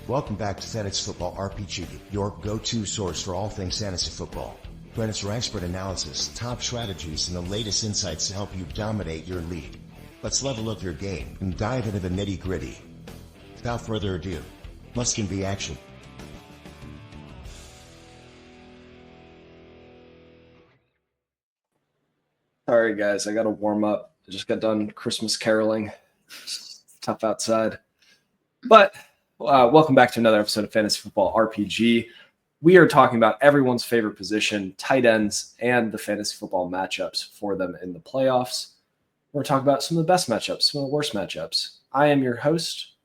Welcome back to Fantasy Football RPG, your go-to source for all things fantasy football. Join us for expert analysis, top strategies, and the latest insights to help you dominate your league. Let's level up your game and dive into the nitty-gritty. Without further ado, let's get the action. Sorry, guys, I got to warm up. I just got done Christmas caroling. It's tough outside. But welcome back to another episode of Fantasy Football RPG. We are talking about everyone's favorite position, tight ends, and the fantasy football matchups for them in the playoffs. We're talking about some of the best matchups, some of the worst matchups. I am your host,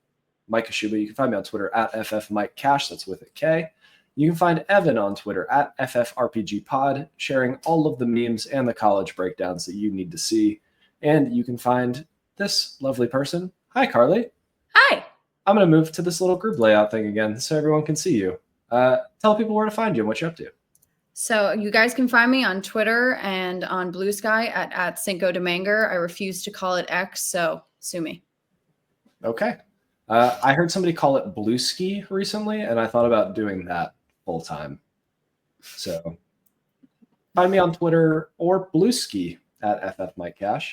Mike Kashuba. You can find me on Twitter at FFMikeCash. That's with a K. You can find Evan on Twitter at FFRPGPod, sharing all of the memes and the college breakdowns that you need to see. And you can find this lovely person. Hi, Carly. Hi. I'm going to move to this little group layout thing again so everyone can see you. Tell people where to find you and what you're up to. So you guys can find me on Twitter and on Blue Sky at Cinco de Manger. I refuse to call it X, so sue me. Okay. I heard somebody call it Blue Ski recently, and I thought about doing that full time. So find me on Twitter or Blue Ski at FFMikeCash.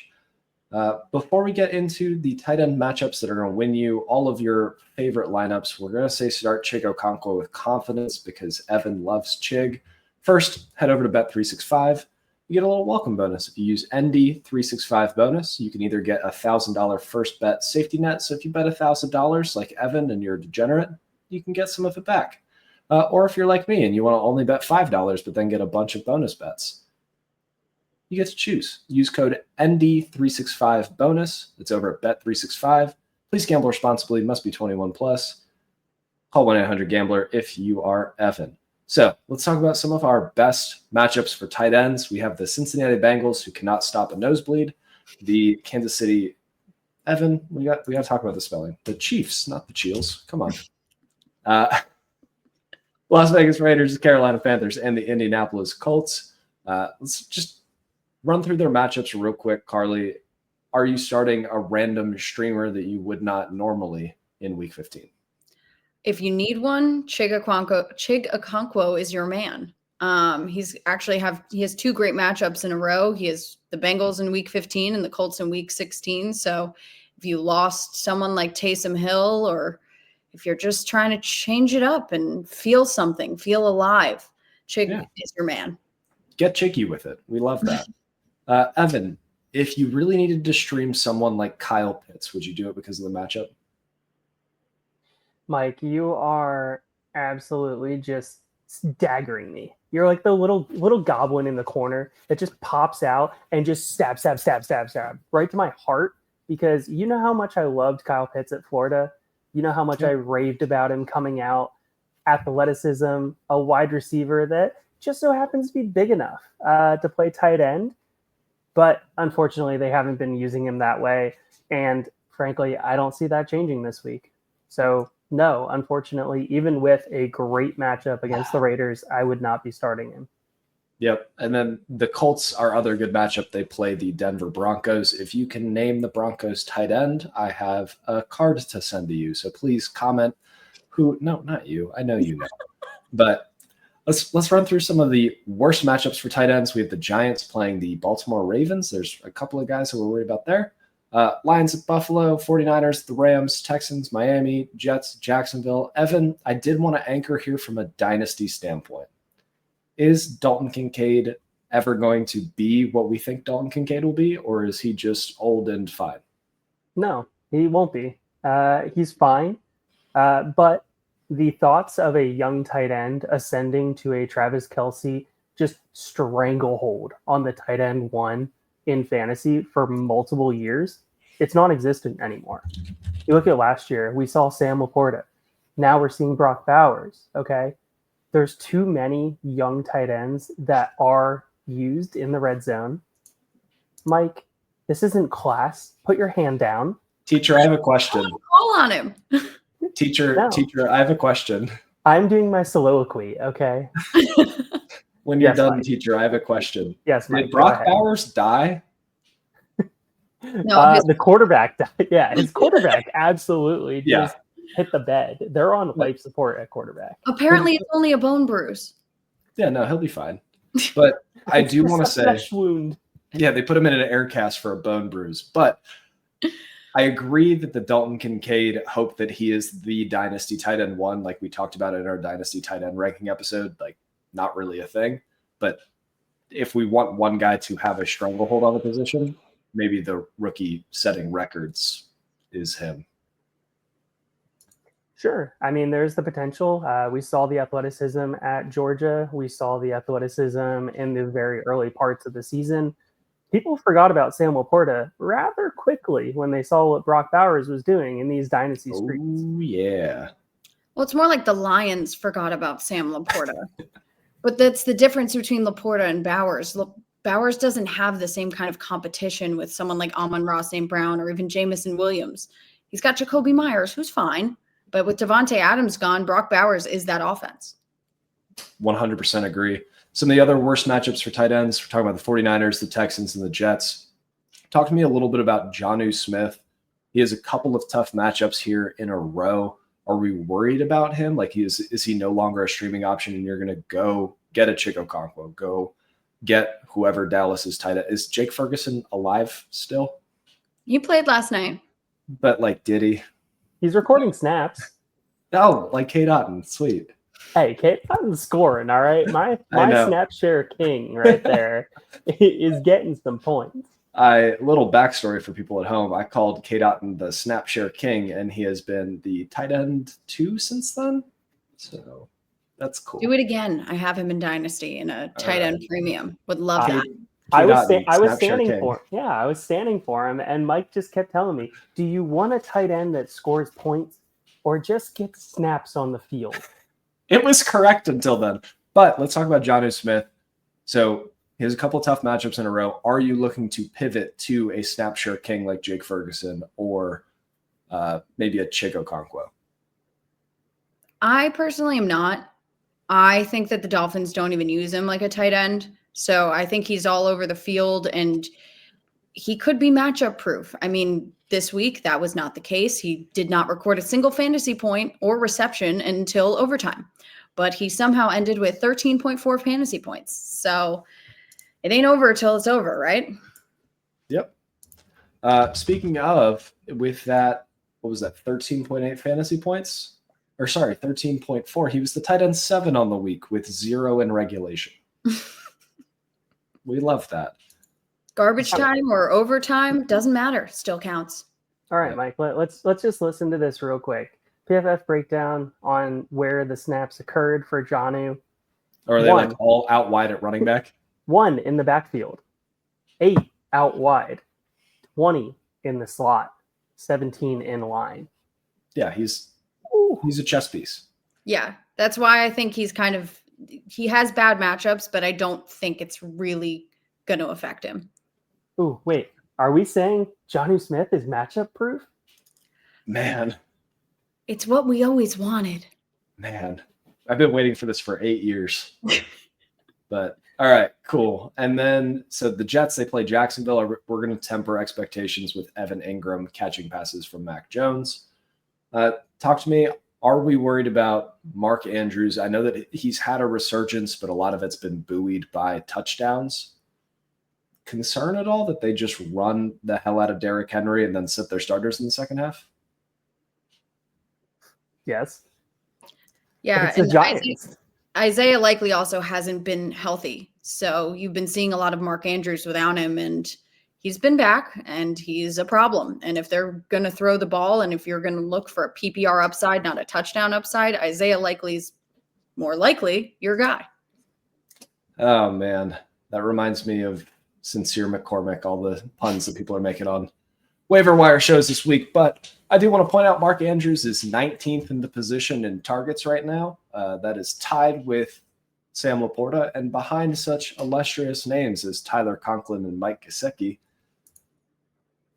Before we get into the tight end matchups that are going to win you all of your favorite lineups, we're going to say start Chig Okonkwo with confidence because Evan loves Chig. First, head over to Bet365. You get a little welcome bonus. If you use ND365 bonus, you can either get a $1,000 first bet safety net. So if you bet $1,000 like Evan and you're a degenerate, you can get some of it back. Or if you're like me and you want to only bet $5 but then get a bunch of bonus bets, you get to choose. Use code ND365 bonus. It's over at Bet365. Please gamble responsibly. Must be 21 plus. Call 1-800-GAMBLER if you are Evan. So let's talk about some of our best matchups for tight ends. We have the Cincinnati Bengals, who cannot stop a nosebleed. The Kansas City, Evan, we got to talk about the spelling. The Chiefs, not the Cheels. Come on. Las Vegas Raiders, the Carolina Panthers, and the Indianapolis Colts. Let's just run through their matchups real quick. Carly, are you starting a random streamer that you would not normally in Week 15? If you need one, Chig Okonkwo is your man. He has two great matchups in a row. He has the Bengals in Week 15 and the Colts in Week 16. So if you lost someone like Taysom Hill, or if you're just trying to change it up and feel something, feel alive, Chig is your man. Get Chiggy with it. We love that. Evan, if you really needed to stream someone like Kyle Pitts, would you do it because of the matchup? Mike, you are absolutely just daggering me. You're like the little goblin in the corner that just pops out and just stab right to my heart, because you know how much I loved Kyle Pitts at Florida. You know how much I raved about him coming out, athleticism, a wide receiver that just so happens to be big enough to play tight end. But unfortunately, they haven't been using him that way. And frankly, I don't see that changing this week. So no, unfortunately, even with a great matchup against the Raiders, I would not be starting him. Yep. And then the Colts, our other good matchup, they play the Denver Broncos. If you can name the Broncos tight end, I have a card to send to you. So please comment no, not you. I know you know. But let's run through some of the worst matchups for tight ends. We have the Giants playing the Baltimore Ravens. There's a couple of guys who we're worried about there. Lions at Buffalo, 49ers, the Rams, Texans, Miami, Jets, Jacksonville. Evan, I did want to anchor here from a dynasty standpoint. Is Dalton Kincaid ever going to be what we think Dalton Kincaid will be, or is he just old and fine? No, he won't be. He's fine. But the thoughts of a young tight end ascending to a Travis Kelce just stranglehold on the tight end one in fantasy for multiple years, it's non-existent anymore. You look at last year, we saw Sam Laporta. Now we're seeing Brock Bowers, okay? There's too many young tight ends that are used in the red zone. Mike, this isn't class. Put your hand down. Teacher, I have a question. Call on him. Teacher, I have a question. I'm doing my soliloquy, okay? When you're done, Mike. Teacher, I have a question. Yes, Mike. Did Brock Bowers die? No, the quarterback died. Yeah, his quarterback absolutely. Yeah. hit the bed. They're on life support at quarterback. Apparently, it's only a bone bruise. Yeah, no, he'll be fine. But I do want to say, flesh wound. yeah, they put him in an air cast for a bone bruise. But I agree that the Dalton Kincaid hope that he is the dynasty tight end one, like we talked about in our dynasty tight end ranking episode, like not really a thing. But if we want one guy to have a stranglehold on the position, maybe the rookie setting records is him. Sure. I mean, there's the potential. We saw the athleticism at Georgia. We saw the athleticism in the very early parts of the season. People forgot about Sam Laporta rather quickly when they saw what Brock Bowers was doing in these dynasty streets. Oh, yeah. Well, it's more like the Lions forgot about Sam Laporta. But that's the difference between Laporta and Bowers. Bowers doesn't have the same kind of competition with someone like Amon-Ra St. Brown or even Jamison Williams. He's got Jacoby Myers, who's fine. But with Devontae Adams gone, Brock Bowers is that offense. 100% agree. Some of the other worst matchups for tight ends, we're talking about the 49ers, the Texans, and the Jets. Talk to me a little bit about Jonnu Smith. He has a couple of tough matchups here in a row. Are we worried about him? Like, is he no longer a streaming option and you're going to go get a Chico Okonkwo, go get whoever Dallas is tight end? Is Jake Ferguson alive still? He played last night. But, like, did he? He's recording snaps. Oh, like Kate Otten. Sweet. Hey, Kate, I'm scoring, all right? My snap share king right there is getting some points. Little backstory for people at home. I called Kate Otten the snap share king, and he has been the tight end 2 since then. So that's cool. Do it again. I have him in Dynasty in a tight end premium. Would love that. I was standing for him. Yeah, I was standing for him, and Mike just kept telling me, do you want a tight end that scores points or just gets snaps on the field? It was correct until then. But let's talk about Jonnu Smith. So he has a couple of tough matchups in a row. Are you looking to pivot to a snap share king like Jake Ferguson or maybe a Chico Okonkwo? I personally am not. I think that the Dolphins don't even use him like a tight end. So I think he's all over the field and he could be matchup proof. I mean, this week, that was not the case. He did not record a single fantasy point or reception until overtime, but he somehow ended with 13.4 fantasy points. So it ain't over till it's over, right? Yep. Speaking of, with that, what was that, 13.8 fantasy points? Or sorry, 13.4. He was the tight end 7 on the week with 0 in regulation. We love that. Garbage time or overtime, doesn't matter. Still counts. All right, Mike, let's just listen to this real quick. PFF breakdown on where the snaps occurred for Jonnu. Or are they like all out wide at running back? 1 in the backfield, 8 out wide, 20 in the slot, 17 in line. Yeah, he's a chess piece. Yeah, that's why I think he has bad matchups, but I don't think it's really going to affect him. Ooh, wait. Are we saying Jonnu Smith is matchup proof? Man. It's what we always wanted. Man. I've been waiting for this for 8 years. But all right, cool. And then, so the Jets, they play Jacksonville. We're going to temper expectations with Evan Ingram catching passes from Mac Jones. Talk to me. Are we worried about Mark Andrews? I know that he's had a resurgence, but a lot of it's been buoyed by touchdowns. Concern at all that they just run the hell out of Derrick Henry and then sit their starters in the second half? Yes. Yeah. It's the Giants. Isaiah likely also hasn't been healthy. So you've been seeing a lot of Mark Andrews without him, and he's been back and he's a problem. And if they're going to throw the ball and if you're going to look for a PPR upside, not a touchdown upside, Isaiah likely is more likely your guy. Oh, man. That reminds me of Sincere McCormick, all the puns that people are making on waiver wire shows this week. But I do want to point out Mark Andrews is 19th in the position in targets right now. That is tied with Sam Laporta and behind such illustrious names as Tyler Conklin and Mike Gesicki.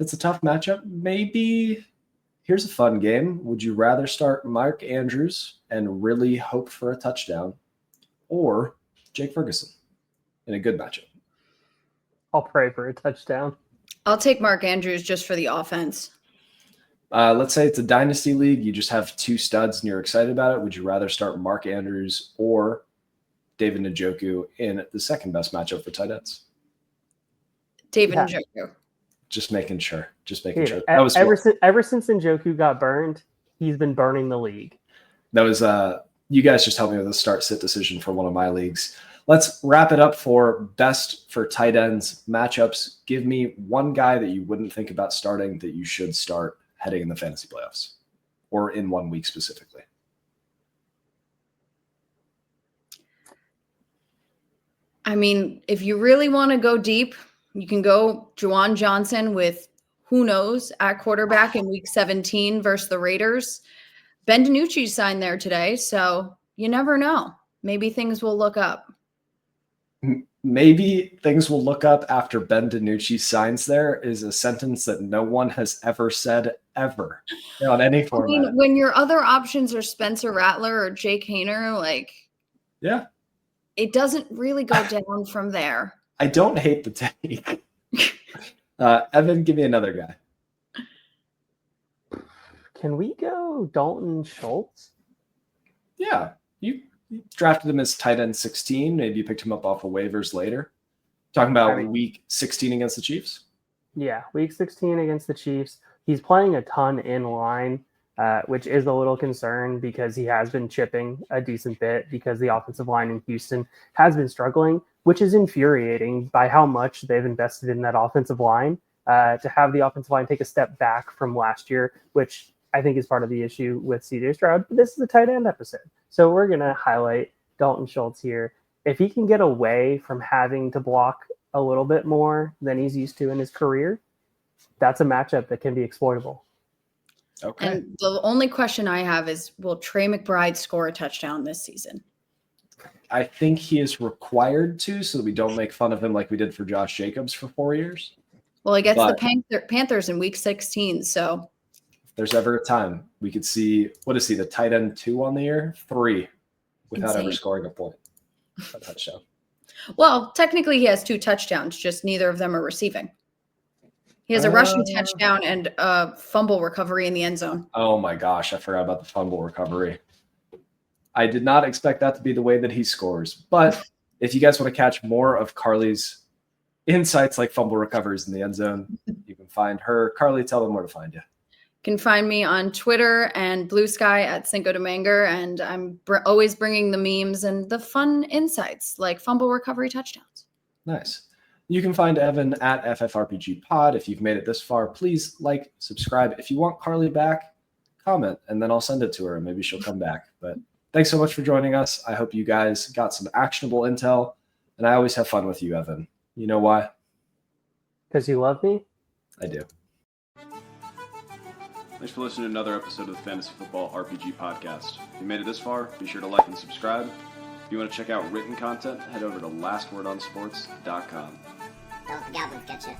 It's a tough matchup. Maybe here's a fun game. Would you rather start Mark Andrews and really hope for a touchdown or Jake Ferguson in a good matchup? I'll pray for a touchdown. I'll take Mark Andrews just for the offense. Let's say it's a dynasty league. You just have 2 studs and you're excited about it. Would you rather start Mark Andrews or David Njoku in the second best matchup for tight ends? David Njoku. Just making sure. Dude, ever since Njoku got burned, he's been burning the league. That was you guys just helped me with a start-sit decision for one of my leagues. Let's wrap it up for best for tight ends matchups. Give me one guy that you wouldn't think about starting that you should start heading in the fantasy playoffs or in 1 week specifically. I mean, if you really want to go deep, you can go Juwan Johnson with who knows at quarterback in week 17 versus the Raiders. Ben DiNucci signed there today, so you never know. Maybe things will look up. Maybe things will look up after Ben DiNucci signs there is a sentence that no one has ever said ever on any format. I mean, when your other options are Spencer Rattler or Jake Haener, like, yeah, it doesn't really go down from there. I don't hate the take. Evan, give me another guy. Can we go Dalton Schultz? Yeah, you drafted him as tight end 16. Maybe you picked him up off of waivers later. Talking about week 16 against the Chiefs? Yeah, week 16 against the Chiefs. He's playing a ton in line, which is a little concern because he has been chipping a decent bit because the offensive line in Houston has been struggling, which is infuriating by how much they've invested in that offensive line. To have the offensive line take a step back from last year, which I think is part of the issue with CJ Stroud. But this is a tight end episode. So we're going to highlight Dalton Schultz here. If he can get away from having to block a little bit more than he's used to in his career, that's a matchup that can be exploitable. Okay. And the only question I have is, will Trey McBride score a touchdown this season? I think he is required to, so that we don't make fun of him like we did for Josh Jacobs for 4 years. Well, he gets the Panthers in week 16, so if there's ever a time we could see, what is he, the tight end 2 on the year? 3 without ever scoring a point. A touchdown. Well, technically he has 2 touchdowns, just neither of them are receiving. He has a rushing touchdown and a fumble recovery in the end zone. Oh my gosh, I forgot about the fumble recovery. I did not expect that to be the way that he scores. But if you guys want to catch more of Carly's insights like fumble recoveries in the end zone, you can find her. Carly, tell them where to find you. You can find me on Twitter and Blue Sky at Cinco de Manger, and I'm always bringing the memes and the fun insights like fumble recovery touchdowns. Nice. You can find Evan at FFRPG Pod. If you've made it this far, please like, subscribe. If you want Carly back, comment, and then I'll send it to her, and maybe she'll come back. But thanks so much for joining us. I hope you guys got some actionable intel, and I always have fun with you, Evan. You know why? Because you love me? I do. Thanks for listening to another episode of the Fantasy Football RPG Podcast. If you made it this far, be sure to like and subscribe. If you want to check out written content, head over to lastwordonsports.com. Don't let the Goblins get you.